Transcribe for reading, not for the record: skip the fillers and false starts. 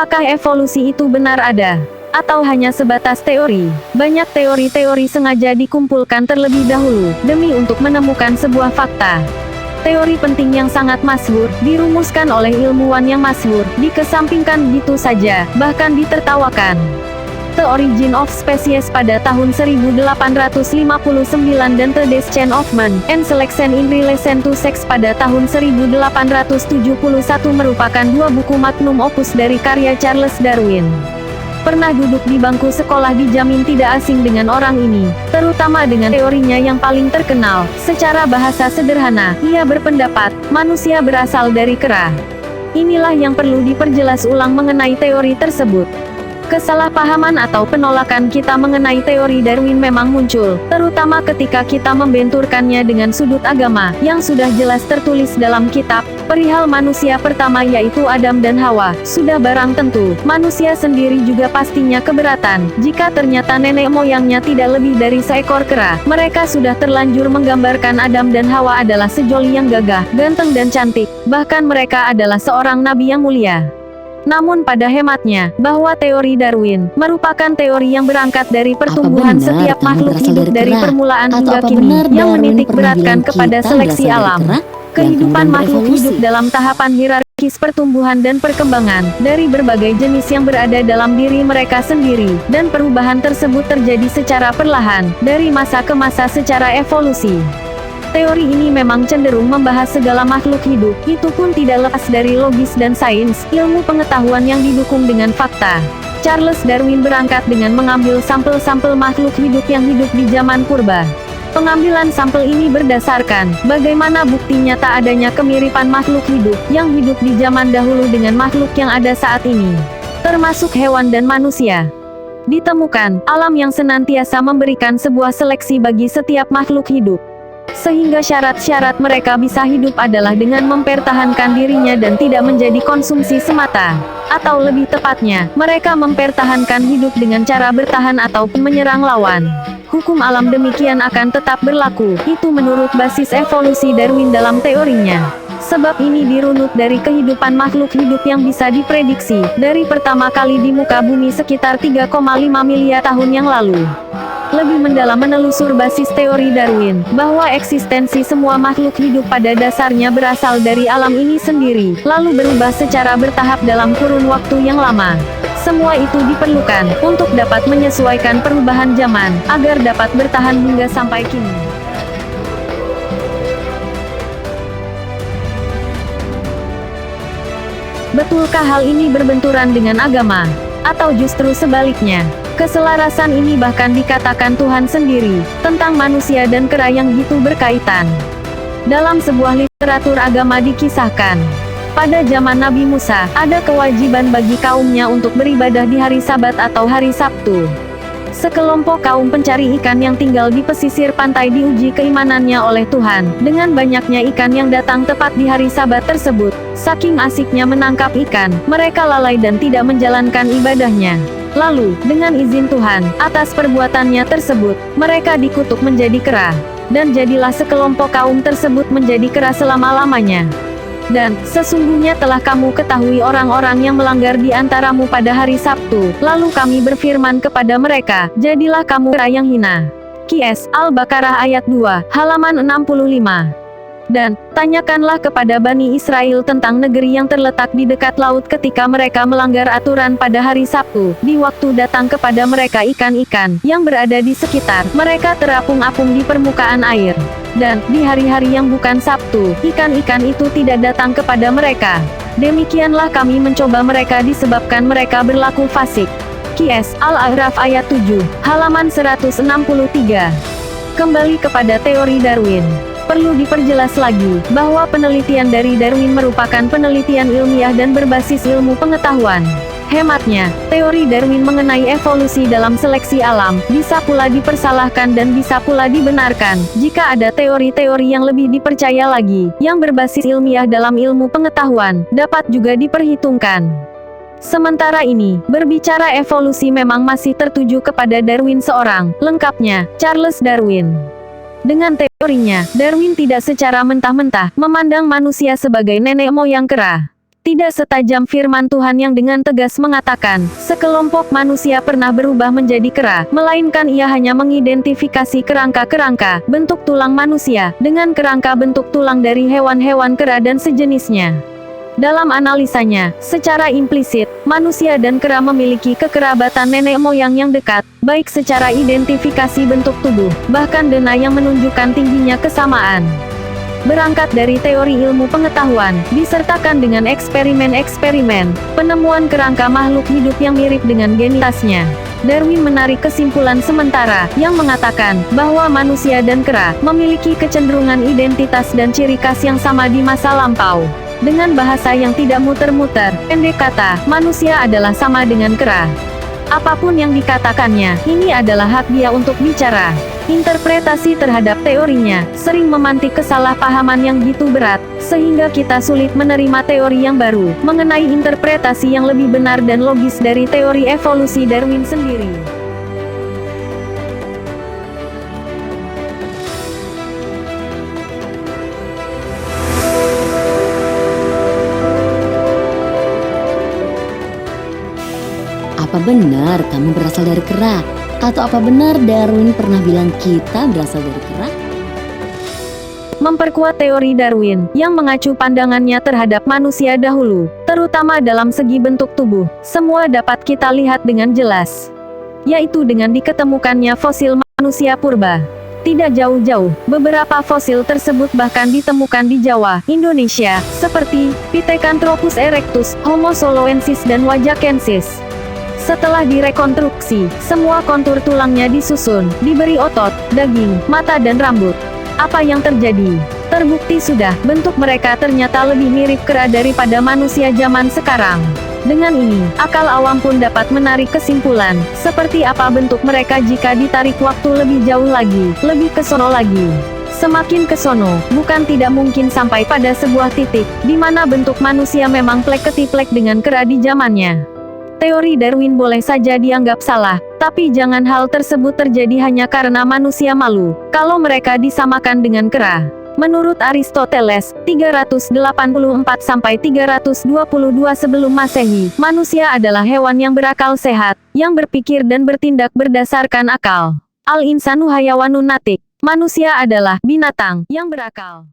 Apakah evolusi itu benar ada? Atau hanya sebatas teori? Banyak teori-teori sengaja dikumpulkan terlebih dahulu, demi untuk menemukan sebuah fakta. Teori penting yang sangat masyhur, dirumuskan oleh ilmuwan yang masyhur, dikesampingkan begitu saja, bahkan ditertawakan. The Origin of Species pada tahun 1859 dan The Descent of Man and Selection in Relation to Sex pada tahun 1871 merupakan dua buku magnum opus dari karya Charles Darwin. Pernah duduk di bangku sekolah dijamin tidak asing dengan orang ini, terutama dengan teorinya yang paling terkenal. Secara bahasa sederhana, ia berpendapat, manusia berasal dari kera. Inilah yang perlu diperjelas ulang mengenai teori tersebut. Kesalahpahaman atau penolakan kita mengenai teori Darwin memang muncul, terutama ketika kita membenturkannya dengan sudut agama, yang sudah jelas tertulis dalam kitab, perihal manusia pertama yaitu Adam dan Hawa. Sudah barang tentu, manusia sendiri juga pastinya keberatan, jika ternyata nenek moyangnya tidak lebih dari seekor kera. Mereka sudah terlanjur menggambarkan Adam dan Hawa adalah sejoli yang gagah, ganteng dan cantik, bahkan mereka adalah seorang nabi yang mulia. Namun pada hematnya, bahwa teori Darwin merupakan teori yang berangkat dari pertumbuhan setiap makhluk hidup dari permulaan hingga kini, yang menitik beratkan kepada seleksi alam. Kehidupan makhluk hidup dalam tahapan hierarkis pertumbuhan dan perkembangan, dari berbagai jenis yang berada dalam diri mereka sendiri, dan perubahan tersebut terjadi secara perlahan, dari masa ke masa secara evolusi. Teori ini memang cenderung membahas segala makhluk hidup, itu pun tidak lepas dari logis dan sains, ilmu pengetahuan yang didukung dengan fakta. Charles Darwin berangkat dengan mengambil sampel-sampel makhluk hidup yang hidup di zaman purba. Pengambilan sampel ini berdasarkan bagaimana bukti nyata adanya kemiripan makhluk hidup yang hidup di zaman dahulu dengan makhluk yang ada saat ini, termasuk hewan dan manusia. Ditemukan, alam yang senantiasa memberikan sebuah seleksi bagi setiap makhluk hidup. Sehingga syarat-syarat mereka bisa hidup adalah dengan mempertahankan dirinya dan tidak menjadi konsumsi semata. Atau lebih tepatnya, mereka mempertahankan hidup dengan cara bertahan atau menyerang lawan. Hukum alam demikian akan tetap berlaku, itu menurut basis evolusi Darwin dalam teorinya. Sebab ini dirunut dari kehidupan makhluk hidup yang bisa diprediksi, dari pertama kali di muka bumi sekitar 3,5 miliar tahun yang lalu. Lebih mendalam menelusur basis teori Darwin, bahwa eksistensi semua makhluk hidup pada dasarnya berasal dari alam ini sendiri, lalu berubah secara bertahap dalam kurun waktu yang lama. Semua itu diperlukan, untuk dapat menyesuaikan perubahan zaman, agar dapat bertahan hingga sampai kini. Betulkah hal ini berbenturan dengan agama? Atau justru sebaliknya? Keselarasan ini bahkan dikatakan Tuhan sendiri, tentang manusia dan kera yang gitu berkaitan. Dalam sebuah literatur agama dikisahkan, pada zaman Nabi Musa, ada kewajiban bagi kaumnya untuk beribadah di hari Sabat atau hari Sabtu. Sekelompok kaum pencari ikan yang tinggal di pesisir pantai diuji keimanannya oleh Tuhan, dengan banyaknya ikan yang datang tepat di hari Sabat tersebut. Saking asiknya menangkap ikan, mereka lalai dan tidak menjalankan ibadahnya. Lalu, dengan izin Tuhan, atas perbuatannya tersebut, mereka dikutuk menjadi kera. Dan jadilah sekelompok kaum tersebut menjadi kera selama-lamanya. Dan, sesungguhnya telah kamu ketahui orang-orang yang melanggar di antaramu pada hari Sabtu, lalu kami berfirman kepada mereka, jadilah kamu kera yang hina. Qs. Al-Baqarah ayat 2, halaman 65. Dan, tanyakanlah kepada Bani Israel tentang negeri yang terletak di dekat laut ketika mereka melanggar aturan pada hari Sabtu, di waktu datang kepada mereka ikan-ikan, yang berada di sekitar, mereka terapung-apung di permukaan air. Dan, di hari-hari yang bukan Sabtu, ikan-ikan itu tidak datang kepada mereka. Demikianlah kami mencoba mereka disebabkan mereka berlaku fasik. Qs. Al-A'raf ayat 7, halaman 163. Kembali kepada teori Darwin. Perlu diperjelas lagi, bahwa penelitian dari Darwin merupakan penelitian ilmiah dan berbasis ilmu pengetahuan. Hematnya, teori Darwin mengenai evolusi dalam seleksi alam, bisa pula dipersalahkan dan bisa pula dibenarkan, jika ada teori-teori yang lebih dipercaya lagi, yang berbasis ilmiah dalam ilmu pengetahuan, dapat juga diperhitungkan. Sementara ini, berbicara evolusi memang masih tertuju kepada Darwin seorang, lengkapnya, Charles Darwin. Dengan teorinya, Darwin tidak secara mentah-mentah memandang manusia sebagai nenek moyang kera. Tidak setajam firman Tuhan yang dengan tegas mengatakan, sekelompok manusia pernah berubah menjadi kera, melainkan ia hanya mengidentifikasi kerangka-kerangka, bentuk tulang manusia, dengan kerangka bentuk tulang dari hewan-hewan kera dan sejenisnya. Dalam analisanya, secara implisit, manusia dan kera memiliki kekerabatan nenek moyang yang dekat, baik secara identifikasi bentuk tubuh, bahkan DNA yang menunjukkan tingginya kesamaan. Berangkat dari teori ilmu pengetahuan, disertakan dengan eksperimen-eksperimen, penemuan kerangka makhluk hidup yang mirip dengan genitasnya, Darwin menarik kesimpulan sementara, yang mengatakan, bahwa manusia dan kera, memiliki kecenderungan identitas dan ciri khas yang sama di masa lampau. Dengan bahasa yang tidak muter-muter, pendek kata, manusia adalah sama dengan kera. Apapun yang dikatakannya, ini adalah hak dia untuk bicara. Interpretasi terhadap teorinya, sering memantik kesalahpahaman yang gitu berat, sehingga kita sulit menerima teori yang baru, mengenai interpretasi yang lebih benar dan logis dari teori evolusi Darwin sendiri. Apa benar kamu berasal dari kera? Atau apa benar Darwin pernah bilang kita berasal dari kera? Memperkuat teori Darwin, yang mengacu pandangannya terhadap manusia dahulu, terutama dalam segi bentuk tubuh, semua dapat kita lihat dengan jelas. Yaitu dengan diketemukannya fosil manusia purba. Tidak jauh-jauh, beberapa fosil tersebut bahkan ditemukan di Jawa, Indonesia, seperti Pithecanthropus erectus, Homo soloensis dan Wajakensis. Setelah direkonstruksi, semua kontur tulangnya disusun, diberi otot, daging, mata dan rambut. Apa yang terjadi? Terbukti sudah, bentuk mereka ternyata lebih mirip kera daripada manusia zaman sekarang. Dengan ini, akal awam pun dapat menarik kesimpulan, seperti apa bentuk mereka jika ditarik waktu lebih jauh lagi, lebih ke sono lagi. Semakin ke sono, bukan tidak mungkin sampai pada sebuah titik, di mana bentuk manusia memang plek-ketiplek dengan kera di zamannya. Teori Darwin boleh saja dianggap salah, tapi jangan hal tersebut terjadi hanya karena manusia malu, kalau mereka disamakan dengan kera. Menurut Aristoteles, 384-322 sebelum Masehi, manusia adalah hewan yang berakal sehat, yang berpikir dan bertindak berdasarkan akal. Al-insanu hayawanun natik. Manusia adalah binatang yang berakal.